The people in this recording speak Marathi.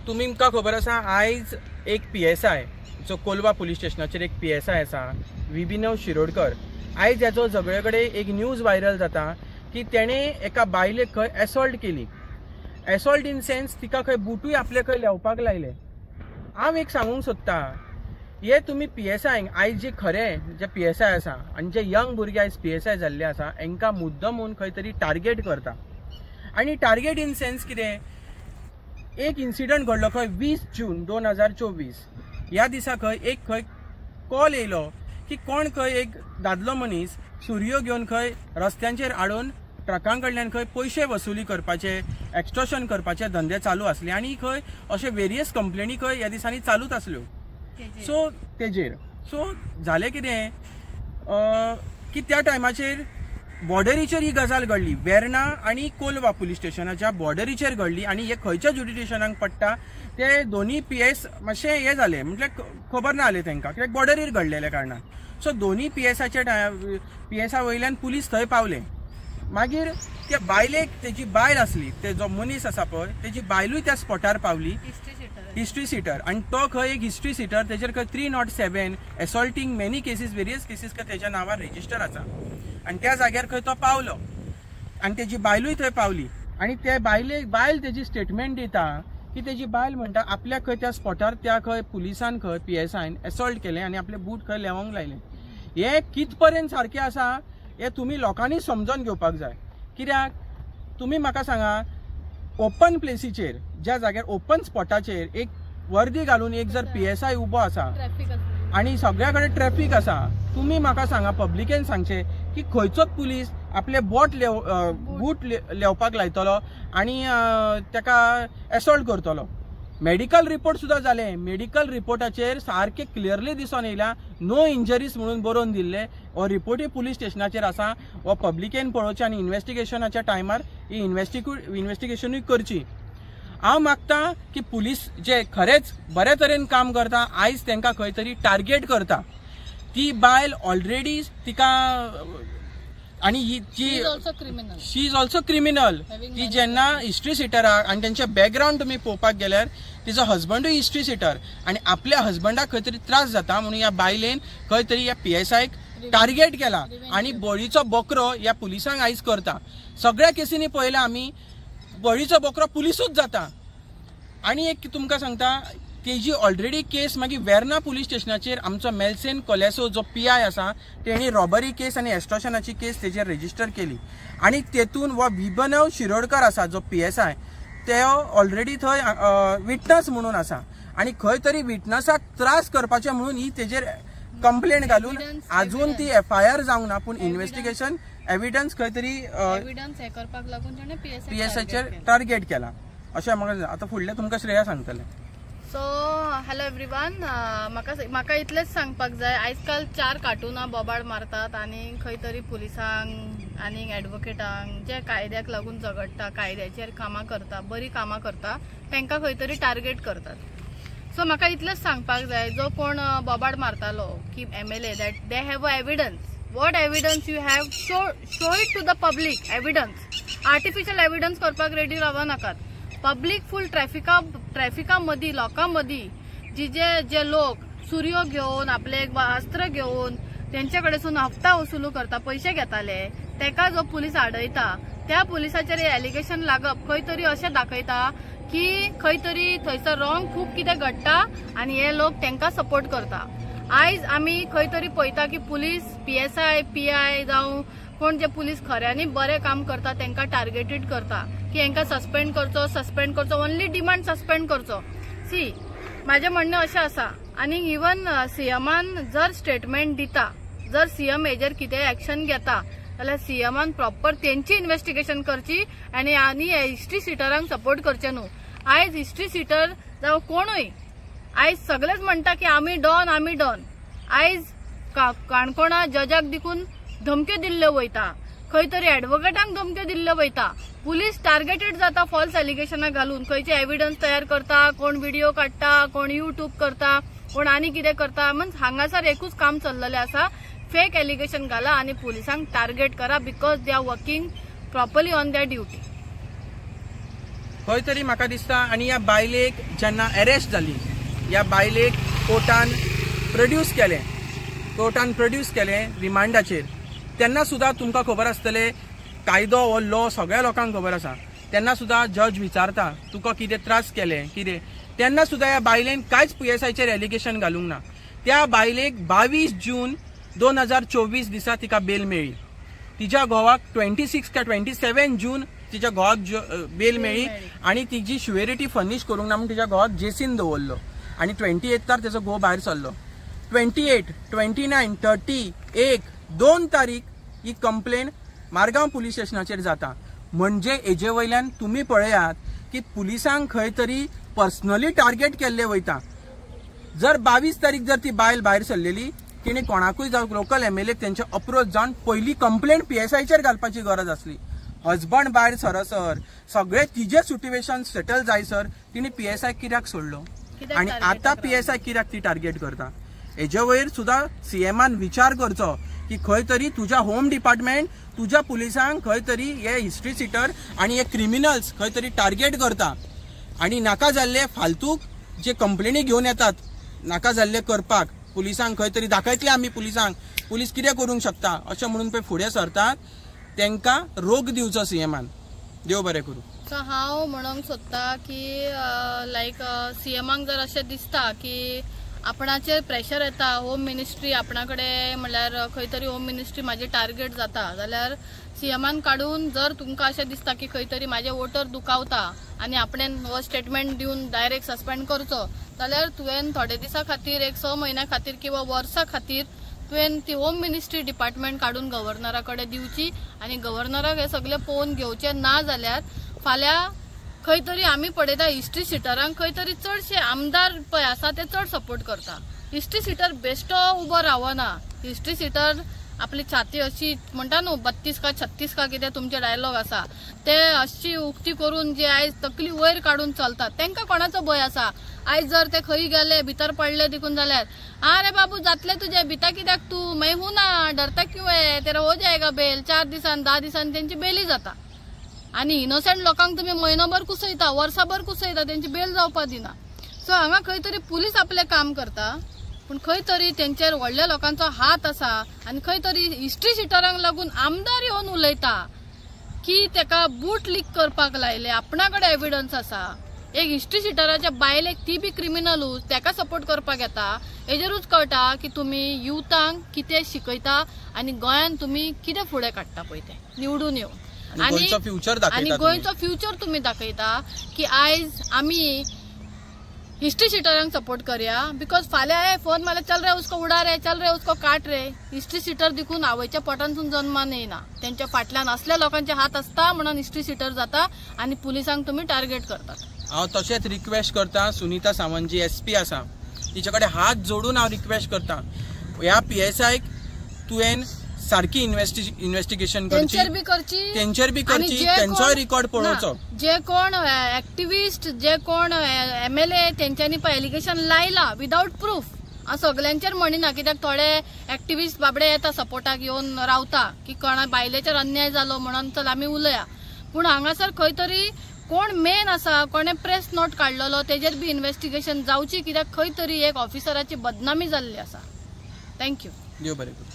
तुमकां खबर आसा आयज एक PSI जो कोलवा पुलीस स्टेशनाचेर एक PSI आसा विभिनव शिरोडकर, आयज ह्याचो सगळे कडेन एक न्यूज व्हायरल जाता की तेणे एका बायलेक खंय एसॉल्ट केली. एसॉल्ट इन सेन्स तिका खंय बुटूय आपले खंय लेवपाक लायले. हांव एक सांगूंक सोदतां, हे तुमी PSI आयज जे खरे जे PSI आसा आनी जे यंग भुरगे आयज PSI जाल्ले आसा हांकां मुद्दम होवन खंय तरी टार्गेट करता. आनी टार्गेट इन सेन्स कितें, एक इन्सिडंट घडलो खंय 20 जून 2024 ह्या दिसा खंय कॉल येयलो की कोण खंय एक दादलो मनीस सुरयो घेवन खंय रस्त्यांचेर हाडून ट्रकां कडल्यान खंय पयशे वसुली करपाचे, एक्स्टॉर्शन करपाचे धंदे चालू आसले आनी खंय अशे वेरियस कंप्लेनी खंय ह्या दिसांनी चालूच आसल्यो. सो जालें कितें की त्या टायमाचेर बॉर्डरीचेर ही गजाल घडली, वेर्ना आनी कोलवा पुलीस स्टेशनाच्या बॉर्डरीचेर घडली आनी हे खंयच्या जुडिशनाक पडटा ते दोन्ही PS मातशे हे जाले, म्हटल्यार खबर ना जालें तांकां, कित्याक बॉर्डरीर घडलेल्या कारणान. सो दोन्ही PSI वयल्यान पुलीस थंय पावले. मागीर त्या बायलेक तेजी बायल आसली, ते जो मनीस आसा पळय तेजी बायलूय त्या स्पॉटार पावली, हिस्ट्री सिटर, आनी तो खंय एक हिस्ट्री सिटर, तेजेर खंय 307 एसॉल्टिंग मेनी केसीस, वेरियस केसीस तेच्या नांवार रेजिस्टर आसा. आनी त्या जाग्यार खंय तो पावलो आनी तेजी बायलूय थंय पावली. आनी ते बायल तेजी स्टेटमेंट दिता की तेजी बायल म्हणटा आपल्याक खंय त्या स्पॉटार त्या खंय पुलिसान खंय PSIन एसॉल्ट केलें आनी आपले बूट खंय लेवंक लायले. हे कितपर्यंत सारकें आसा हे तुमी लोकांनी समजून घेवपाक जाय. कित्याक तुमी म्हाका सांगा, ओपन प्लेसीचेर, ज्या जाग्यार ओपन स्पॉटाचेर एक वर्दी घालून एक जर PSI उबो आसा आनी सगळ्या कडेन ट्रॅफिक आसा, तुमी म्हाका सांगा पब्लिकेन सांगचे की खंयचोच पुलीस आपले बूट लेवपाक लायतलो आनी ताका एसॉल्ट करतलो. मेडिकल रिपोर्ट सुद्दां जालें, मेडिकल रिपोर्टाचेर सारकें क्लियरली दिसून येयला, नो इंजरीज म्हणून बरोवन दिल्ले. हो रिपोर्टूय पुलीस स्टेशनाचेर आसा, हो पब्लिकेन पळोवचें आनी इन्व्हेस्टिगेशनाच्या टायमार ही इन्व्हेस्टिगेशनूय करची. हांव मागतां की पुलीस जे खरेंच बरे तरेन काम करता आयज तांकां खंय तरी टार्गेट करता. ती बायल ऑलरेडी तिका आनी शी इज ऑल्सो क्रिमिनल. ती जेन्ना हिस्ट्री सिटर आनी तेंचे बॅकग्रावंड तुमी पळोवपाक गेल्यार तिचो हजबंडूय हिस्ट्री सिटर आनी आपल्या हजबंडाक खंय तरी त्रास जाता म्हणून ह्या बायलेन खंय तरी ह्या PSIक टार्गेट केला आनी बळीचो बकरो ह्या पुलिसांक आयज करता. सगळ्या केसींनी पळयलां आमी, बळीचो बकरो पुलिसूच जाता. आनी एक तुमकां सांगता, तेजी ऑलरेडी केस मागीर वेर्ना पुलीस स्टेशनाचेर आमचो मेल्सेन कोलेसो जो PI आसा तेणी रॉबरी केस आनी एक्स्टॉर्शनाची केस तेजेर रेजिस्टर केली. आनी तेतून हो विभिनव शिरोडकर आसा जो PSI ते ऑलरेडी थंय विटनस म्हणून आसा आनी खंय तरी विटनसाक त्रास करपाचे म्हणून ही तेजेर कंप्लेंट घालून आजून ती FIR जावंक ना, पूण इन्व्हेस्टिगेशन एविडन्स खंय तरी PSIचेर टार्गेट केला अशें म्हाका. आतां फुडलें तुमकां श्रेया सांगतलें. सो हॅलो एवरीवन, म्हाका इतलेंच सांगपाक जाय, आजकाल 4 कार्टुनां बोबाड मारतात आनी खंय तरी पुलिसांक आनी एडवोकेटांक जे कायद्याक लागून झगडटा, कायद्याचेर कामां करता, बरी कामां करता, तांकां खंय तरी टार्गेट करतात. सो म्हाका इतलेंच सांगपाक जाय, जो कोण बोबाड मारतालो की MLA that they have a evidence. What evidence you have, show it to the public. Evidence, artificial evidence करपाक रेडी रावो नाकात. पब्लीक फुल ट्रॅफिका मदीं लोकां मदीं जे लोक सुरयो घेवन आपले अस्त्र घेवन तेंचे कडेसून हप्ता वसुलू करता, पयशे घेताले, तेका जो पुलीस आडयता त्या पुलिसाचेर एलिगेशन लागप खंय तरी अशें दाखयता की खंय तरी थंयसर रॉंग खूब कितें घडटा आनी हे लोक तांकां सपोर्ट करता. आयज आमी खंय तरी पळयता की पुलीस PSI PI जावं कोण जे पुलीस खऱ्यांनी बरें काम करता तांकां टार्गेटेड करता की हांकां सस्पेंड करचो, ओन्ली डिमांड सस्पेंड करचो. सी, म्हाजें म्हणणें अशें आसा आनी इवन CMान जर स्टेटमेंट दिता, जर CM हेजेर कितें एक्शन घेता जाल्यार CMान प्रॉपर तेंची इन्व्हेस्टिगेशन करची आनी हिस्ट्री सिटरांक सपोर्ट करचें न्हू. आयज हिस्ट्री सिटर जावं कोणूय आयज सगळेच म्हणटा की आमी डॉन. आयज काणकोणा जजाक देखून धमक्यो दिल्ल्यो वयता, खंय तरी एडवोकेटांक धमक्यो दिल्ल्यो वयता. पुलीस टार्गेटेड जाता फॉल्स एलिगेशनां घालून, खंयचे एविडन्स तयार करता, कोण व्हिडिओ काडटा, कोण YouTube करता, कोण आनी कितें करता. मीन्स हांगासर एकूच काम चल्लेलें आसा, फेक एलिगेशन घाला आनी पुलिसांक टार्गेट करा because they are working properly on their duty. खंय तरी म्हाका दिसता आनी ह्या बायलेक जेन्ना अरेस्ट जाली ह्या बायलेक कोर्टान प्रोड्यूस केलें रिमांडाचेर तेन्ना सुद्दां तुमकां खबर आसतलें कायदो हो लॉ सगळ्या लोकांक खबर आसा तेन्ना सुद्दां जज विचारता तुका कितें त्रास केले कितें तेन्ना सुद्दां ह्या बायलेन कांयच PSIचेर एलिगेशन घालूंक ना त्या बायलेक 22 जून 2024 दिसा तिका बेल मेळ्ळी तिच्या घोवाक 26 का 27 जून तिच्या घोवाक बेल मेळ्ळी आनी तिची शुएरिटी फर्निश करूंक ना म्हणून तिच्या घोवाक जेसीन दवरलो आनी 28 तेजो घोव भायर सरलो 28, 29, 30, 1-2 तारीख ही कंप्लेन मारगांव पुलीस स्टेशनाचेर जाता म्हणजे हेजे वयल्यान तुम्ही पळयात की पुलिसांक खंय तरी पर्सनली टार्गेट केल्ले वयता जर 22 तारीख जर ती बायल भायर सरलेली तिणे कोणाकूय जावं लोकल MLA तेंचे अप्रोच जावन पहिली कंप्लेंट PSIचेर घालपाची गरज आसली हजबंड भायर सरसर सगळे तिजे सिट्युएशन सेटल जायसर तिने PSI कित्याक सोडलो आणि आता PSI कित्याक ती टार्गेट करता हेजे वयर सुद्दां CMान विचार करचो की खंय तरी तुझ्या होम डिपार्टमेंट तुझ्या पुलिसांक खंय तरी हे हिस्ट्री सिटर आणि हे क्रिमिनल्स खंय तरी टार्गेट करता आणि नाका जाल्ले फालतूक जे कंप्लेनी घेवन येतात नाका जाल्ले करपाक पुलिसांक खंय तरी दाखयतले आमी पुलिसांक पुलीस कितें करूंक शकता अशें म्हणून पळय फुडें सरतात तांकां रोग दिवचो CMान देव बरें करूं सो हांव म्हणूंक सोदता की लायक CMाक जर अशें दिसता की आपणाचेर प्रेशर येता होम मिनिस्ट्री आपणा कडेन म्हणल्यार खंय तरी होम मिनिस्ट्री म्हाजी टार्गेट जाता जाल्यार CMान काडून जर तुमकां अशें दिसता की खंय तरी म्हाजे वोटर दुखावता आनी आपणें हो स्टेटमेंट दिवन डायरेक्ट सस्पेंड करचो जाल्यार तुवें थोडे दिसा खातीर 6 म्हयन्या खातीर किंवा वर्सा खातीर तुवें ती होम मिनिस्ट्री डिपार्टमेंट काडून गव्हर्नरा कडेन दिवची आनी गव्हर्नराक हे सगळे पळोवन घेवचे ना जाल्यार फाल्यां खंय तरी आमी पळयता हिस्ट्री सिटरांक खंय तरी चडशे आमदार पळय आसा ते चड सपोर्ट करता हिस्ट्री सिटर बेश्टो उबो रावना हिस्ट्री सिटर आपली छाती अशी म्हणटा न्हू 32 का 36 का कितें तुमचे डायलॉग आसा ते अशी उक्ती करून जे आयज तकली वयर काडून चलतात तांकां कोणाचो भंय आसा आयज जर ते खंय गेले भितर पडले देखून जाल्यार अरे बाबू जातले तुझे भिता कित्याक तू मैं हूं ना डरता क्यों है तेरा हो जाएगा बेल 4 दिसान 10 दिसान त्यांची बेली जाता आणि इनोसेंट लोकांक तुम्ही महिनोभर कुसयता वर्साभर कुसयता त्यांची बेल जावपा दिना सो हांगा खंय तरी पुलीस आपले काम करता पण खंय तरी त्यांचेर व्हडल्या लोकांचो हात आसा आणि खंय तरी हिस्ट्री सिटरांक लागून आमदार येवन उलयता की तेका बूट लीक करपाक लायले आपणाकडे एविडन्स आसा एक हिस्ट्री सिटराच्या बायलेक ती बी क्रिमिनलूच तेका सपोर्ट करपाक येता हेजेरूच कळटा की तुम्ही युथांक कितें शिकयता आणि गोंयान तुम्ही कितें फुडें काडटा पळय ते निवडून येवन आणि गोंयचो फ्युचर तुम्ही दाखयता की आयज आमी हिस्ट्री सीटरांक सपोर्ट करया बिकॉज फाल्यां फोन मारले चल रे उसको उडा रे चल रे उसको काट रे हिस्ट्री सीटर देखून आवयच्या पोटांतून जन्मान येना त्यांच्या फाटल्यान असल्या लोकांचे हात असता म्हणून हिस्ट्री सीटर जाता आणि पुलिसांक तुम्ही टार्गेट करतात हांव तशेंच रिक्वेस्ट करता सुनीता सावंत जी SP आसा तिचे कडेन हात जोडून हांव रिक्वेस्ट करता ह्या PSIक तुवें सारकी इन्व्हेस्टिगेशन तेंचेर बी करची त्यांचो रिकॉर्ड पळोवचो जे कोण ऍक्टिव्हिस्ट जे कोण MLA तेंच्यांनी एलिगेशन लायला विदाउट प्रूफ हांव सगळ्यांचेर म्हणिना कित्याक थोडे ऍक्टिव्हिस्ट बाबडे येता सपोर्टाक येवन रावता की कोणा बायलेचेर अन्याय जालो म्हणून चल आमी उलया पूण हांगासर खंय तरी कोण मेन आसा कोणे प्रेस नोट काडलेलो तेजेर बी इन्व्हेस्टिगेशन जावची कित्याक खंय तरी एक ऑफिसराची बदनामी जाल्ली आसा थँक्यू देव बरें करूं